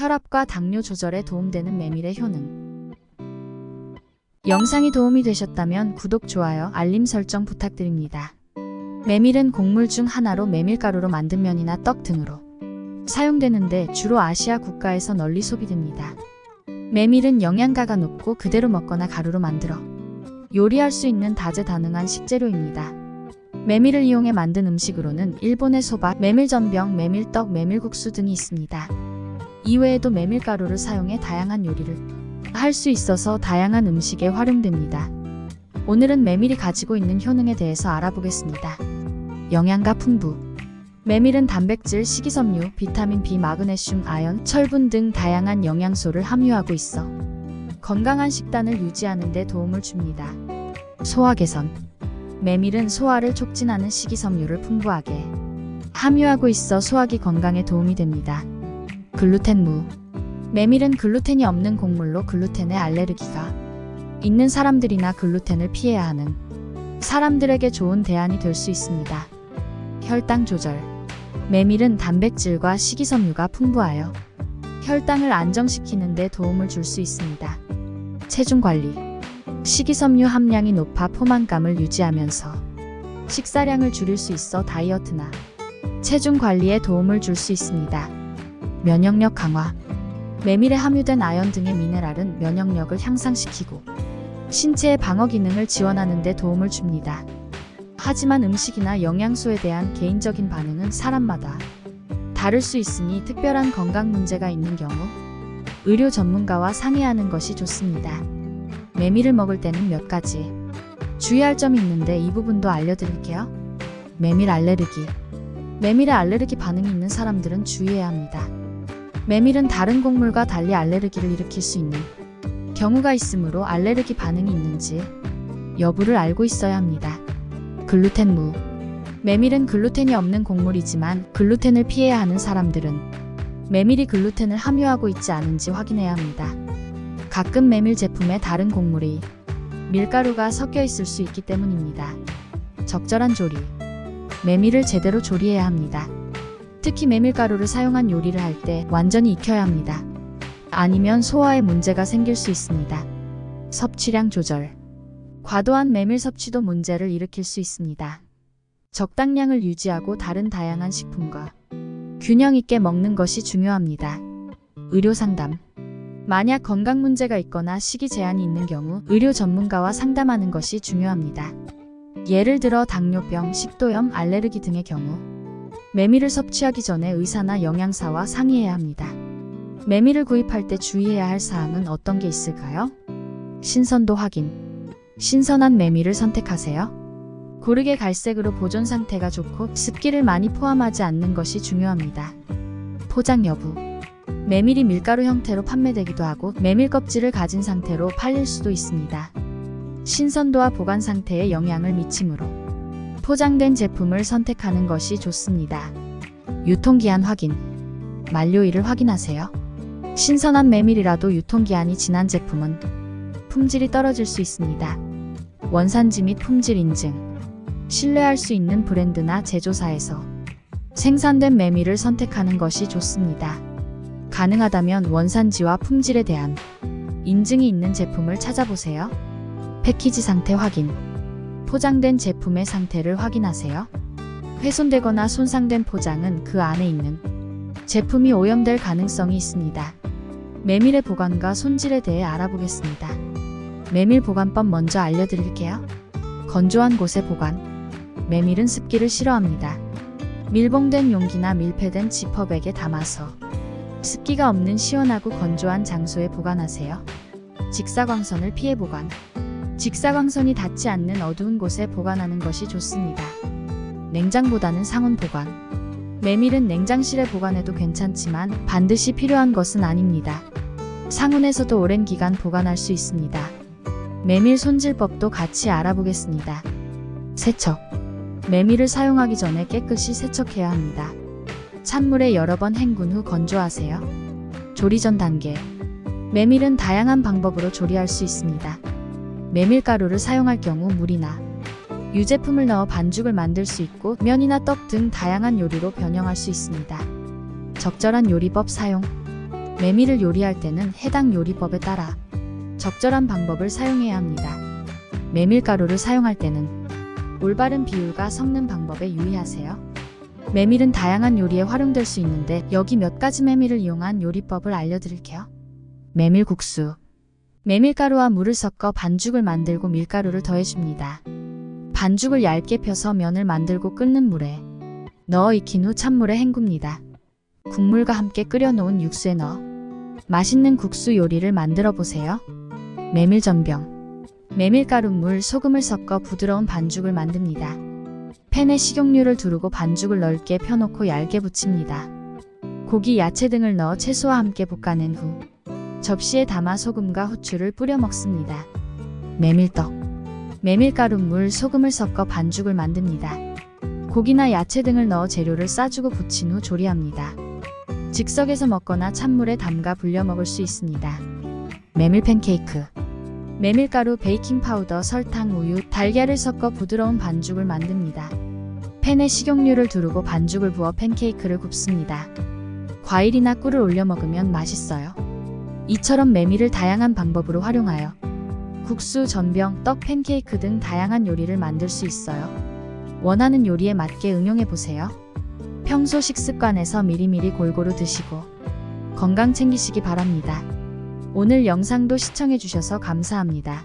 혈압과 당뇨 조절에 도움되는 메밀의 효능. 영상이 도움이 되셨다면 구독, 좋아요, 알림 설정 부탁드립니다. 메밀은 곡물 중 하나로 메밀가루로 만든 면이나 떡 등으로 사용되는데 주로 아시아 국가에서 널리 소비됩니다. 메밀은 영양가가 높고 그대로 먹거나 가루로 만들어 요리할 수 있는 다재다능한 식재료입니다. 메밀을 이용해 만든 음식으로는 일본의 소바, 메밀전병, 메밀떡, 메밀국수 등이 있습니다. 이외에도 메밀가루를 사용해 다양한 요리를 할 수 있어서 다양한 음식에 활용됩니다. 오늘은 메밀이 가지고 있는 효능에 대해서 알아보겠습니다. 영양가 풍부. 메밀은 단백질, 식이섬유, 비타민 B, 마그네슘, 아연, 철분 등 다양한 영양소를 함유하고 있어 건강한 식단을 유지하는 데 도움을 줍니다. 소화 개선. 메밀은 소화를 촉진하는 식이섬유를 풍부하게 함유하고 있어 소화기 건강에 도움이 됩니다. 글루텐 무. 메밀은 글루텐이 없는 곡물로 글루텐에 알레르기가 있는 사람들이나 글루텐을 피해야 하는 사람들에게 좋은 대안이 될 수 있습니다. 혈당 조절. 메밀은 단백질과 식이섬유가 풍부하여 혈당을 안정시키는 데 도움을 줄 수 있습니다. 체중 관리. 식이섬유 함량이 높아 포만감을 유지하면서 식사량을 줄일 수 있어 다이어트나 체중 관리에 도움을 줄 수 있습니다. 면역력 강화. 메밀에 함유된 아연 등의 미네랄은 면역력을 향상시키고 신체의 방어 기능을 지원하는 데 도움을 줍니다. 하지만 음식이나 영양소에 대한 개인적인 반응은 사람마다 다를 수 있으니 특별한 건강 문제가 있는 경우 의료 전문가와 상의하는 것이 좋습니다. 메밀을 먹을 때는 몇 가지 주의할 점이 있는데 이 부분도 알려드릴게요. 메밀 알레르기. 메밀에 알레르기 반응이 있는 사람들은 주의해야 합니다. 메밀은 다른 곡물과 달리 알레르기를 일으킬 수 있는 경우가 있으므로 알레르기 반응이 있는지 여부를 알고 있어야 합니다. 글루텐 무. 메밀은 글루텐이 없는 곡물이지만 글루텐을 피해야 하는 사람들은 메밀이 글루텐을 함유하고 있지 않은지 확인해야 합니다. 가끔 메밀 제품에 다른 곡물의 밀가루가 섞여 있을 수 있기 때문입니다. 적절한 조리. 메밀을 제대로 조리해야 합니다. 특히 메밀가루를 사용한 요리를 할 때 완전히 익혀야 합니다. 아니면 소화에 문제가 생길 수 있습니다. 섭취량 조절. 과도한 메밀 섭취도 문제를 일으킬 수 있습니다. 적당량을 유지하고 다른 다양한 식품과 균형 있게 먹는 것이 중요합니다. 의료 상담. 만약 건강 문제가 있거나 식이 제한이 있는 경우 의료 전문가와 상담하는 것이 중요합니다. 예를 들어 당뇨병, 식도염, 알레르기 등의 경우 메밀을 섭취하기 전에 의사나 영양사와 상의해야 합니다. 메밀을 구입할 때 주의해야 할 사항은 어떤 게 있을까요? 신선도 확인. 신선한 메밀을 선택하세요. 고르게 갈색으로 보존 상태가 좋고 습기를 많이 포함하지 않는 것이 중요합니다. 포장 여부. 메밀이 밀가루 형태로 판매되기도 하고 메밀 껍질을 가진 상태로 팔릴 수도 있습니다. 신선도와 보관 상태에 영향을 미치므로 포장된 제품을 선택하는 것이 좋습니다. 유통기한 확인. 만료일을 확인하세요. 신선한 메밀이라도 유통기한이 지난 제품은 품질이 떨어질 수 있습니다. 원산지 및 품질 인증. 신뢰할 수 있는 브랜드나 제조사에서 생산된 메밀을 선택하는 것이 좋습니다. 가능하다면 원산지와 품질에 대한 인증이 있는 제품을 찾아보세요. 패키지 상태 확인. 포장된 제품의 상태를 확인하세요. 훼손되거나 손상된 포장은 그 안에 있는 제품이 오염될 가능성이 있습니다. 메밀의 보관과 손질에 대해 알아보겠습니다. 메밀 보관법 먼저 알려드릴게요. 건조한 곳에 보관. 메밀은 습기를 싫어합니다. 밀봉된 용기나 밀폐된 지퍼백에 담아서 습기가 없는 시원하고 건조한 장소에 보관하세요. 직사광선을 피해 보관. 직사광선이 닿지 않는 어두운 곳에 보관하는 것이 좋습니다. 냉장보다는 상온 보관. 메밀은 냉장실에 보관해도 괜찮지만 반드시 필요한 것은 아닙니다. 상온에서도 오랜 기간 보관할 수 있습니다. 메밀 손질법도 같이 알아보겠습니다. 세척. 메밀을 사용하기 전에 깨끗이 세척해야 합니다. 찬물에 여러 번 헹군 후 건조하세요. 조리 전 단계. 메밀은 다양한 방법으로 조리할 수 있습니다. 메밀가루를 사용할 경우 물이나 유제품을 넣어 반죽을 만들 수 있고 면이나 떡 등 다양한 요리로 변형할 수 있습니다. 적절한 요리법 사용. 메밀을 요리할 때는 해당 요리법에 따라 적절한 방법을 사용해야 합니다. 메밀가루를 사용할 때는 올바른 비율과 섞는 방법에 유의하세요. 메밀은 다양한 요리에 활용될 수 있는데 여기 몇 가지 메밀을 이용한 요리법을 알려드릴게요. 메밀국수. 메밀가루와 물을 섞어 반죽을 만들고 밀가루를 더해줍니다. 반죽을 얇게 펴서 면을 만들고 끓는 물에 넣어 익힌 후 찬물에 헹굽니다. 국물과 함께 끓여놓은 육수에 넣어 맛있는 국수 요리를 만들어 보세요. 메밀전병. 메밀가루, 물, 소금을 섞어 부드러운 반죽을 만듭니다. 팬에 식용유를 두르고 반죽을 넓게 펴놓고 얇게 부칩니다. 고기, 야채 등을 넣어 채소와 함께 볶아낸 후 접시에 담아 소금과 후추를 뿌려 먹습니다. 메밀떡. 메밀가루, 물, 소금을 섞어 반죽을 만듭니다. 고기나 야채 등을 넣어 재료를 싸주고 부친 후 조리합니다. 즉석에서 먹거나 찬물에 담가 불려 먹을 수 있습니다. 메밀 팬케이크. 메밀가루, 베이킹파우더, 설탕, 우유, 달걀을 섞어 부드러운 반죽을 만듭니다. 팬에 식용유를 두르고 반죽을 부어 팬케이크를 굽습니다. 과일이나 꿀을 올려 먹으면 맛있어요. 이처럼 메밀을 다양한 방법으로 활용하여 국수, 전병, 떡, 팬케이크 등 다양한 요리를 만들 수 있어요. 원하는 요리에 맞게 응용해 보세요. 평소 식습관에서 미리미리 골고루 드시고 건강 챙기시기 바랍니다. 오늘 영상도 시청해 주셔서 감사합니다.